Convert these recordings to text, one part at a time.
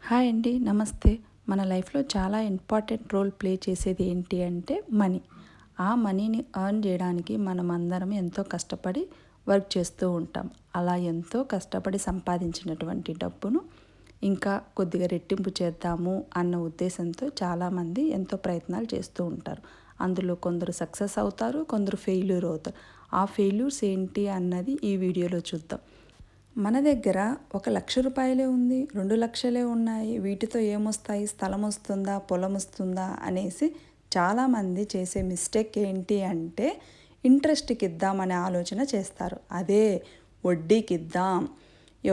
Hi అండి, నమస్తే. మన లైఫ్లో చాలా ఇంపార్టెంట్ రోల్ ప్లే చేసేది ఏంటి అంటే మనీ. ఆ మనీని ఎర్న్ చేయడానికి మనం అందరం ఎంతో కష్టపడి వర్క్ చేస్తూ ఉంటాం. అలా ఎంతో కష్టపడి సంపాదించినటువంటి డబ్బును ఇంకా కొద్దిగా రెట్టింపు చేద్దాము అన్న ఉద్దేశంతో చాలామంది ఎంతో ప్రయత్నాలు చేస్తూ ఉంటారు. అందులో కొందరు సక్సెస్ అవుతారు, కొందరు ఫెయిల్యూర్ అవుతారు. ఆ ఫెయిల్యూర్స్ ఏంటి అన్నది ఈ వీడియోలో చూద్దాం. మన దగ్గర 1,00,000 ఉంది, 2,00,000 ఉన్నాయి, వీటితో ఏమొస్తాయి, స్థలం వస్తుందా, పొలం వస్తుందా అనేసి చాలామంది చేసే మిస్టేక్ ఏంటి అంటే ఇంట్రెస్ట్కి ఇద్దామనే ఆలోచన చేస్తారు. అదే వడ్డీకి ఇద్దాం,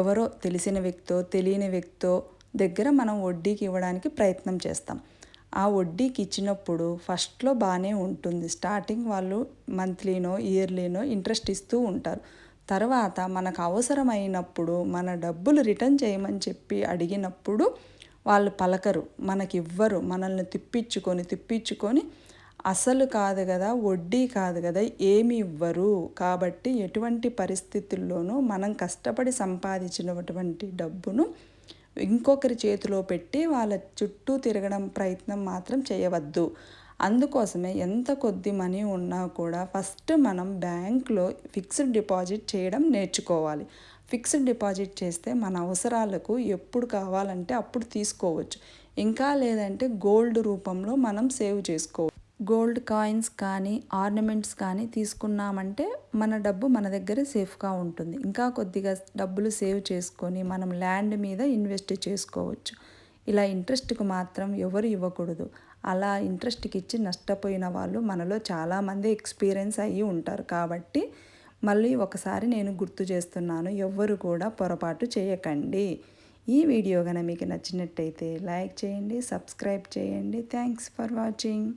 ఎవరో తెలిసిన వ్యక్తో తెలియని వ్యక్తో దగ్గర మనం వడ్డీకి ఇవ్వడానికి ప్రయత్నం చేస్తాం. ఆ వడ్డీకి ఇచ్చినప్పుడు ఫస్ట్లో బాగానే ఉంటుంది. స్టార్టింగ్ వాళ్ళు మంత్లీనో ఇయర్లీనో ఇంట్రెస్ట్ ఇస్తూ ఉంటారు. తర్వాత మనకు అవసరమైనప్పుడు మన డబ్బులు రిటర్న్ చేయమని చెప్పి అడిగినప్పుడు వాళ్ళు పలకరు, మనకి ఇవ్వరు. మనల్ని తిప్పించుకొని అసలు కాదు కదా, వడ్డీ కాదు కదా, ఏమి ఇవ్వరు. కాబట్టి ఎటువంటి పరిస్థితుల్లోనూ మనం కష్టపడి సంపాదించినటువంటి డబ్బును ఇంకొకరి చేతిలో పెట్టి వాళ్ళ చుట్టూ తిరగడం ప్రయత్నం మాత్రం చేయవద్దు. అందుకోసమే ఎంత కొద్ది మనీ ఉన్నా కూడా ఫస్ట్ మనం బ్యాంక్లో ఫిక్స్డ్ డిపాజిట్ చేయడం నేర్చుకోవాలి. ఫిక్స్డ్ డిపాజిట్ చేస్తే మన అవసరాలకు ఎప్పుడు కావాలంటే అప్పుడు తీసుకోవచ్చు. ఇంకా లేదంటే గోల్డ్ రూపంలో మనం సేవ్ చేసుకోవచ్చు. గోల్డ్ కాయిన్స్ కానీ ఆర్నమెంట్స్ కానీ తీసుకున్నామంటే మన డబ్బు మన దగ్గర సేఫ్గా ఉంటుంది. ఇంకా కొద్దిగా డబ్బులు సేవ్ చేసుకొని మనం ల్యాండ్ మీద ఇన్వెస్ట్ చేసుకోవచ్చు. ఇలా ఇంట్రెస్ట్కి మాత్రం ఎవరు ఇవ్వకూడదు. అలా ఇంట్రెస్ట్కి ఇచ్చి నష్టపోయిన వాళ్ళు మనలో చాలామంది ఎక్స్పీరియన్స్ అయ్యి ఉంటారు. కాబట్టి మళ్ళీ ఒకసారి నేను గుర్తు చేస్తున్నాను, ఎవ్వరు కూడా పొరపాటు చేయకండి. ఈ వీడియో కనుక మీకు నచ్చినట్టయితే లైక్ చేయండి, సబ్స్క్రైబ్ చేయండి. Thanks for watching.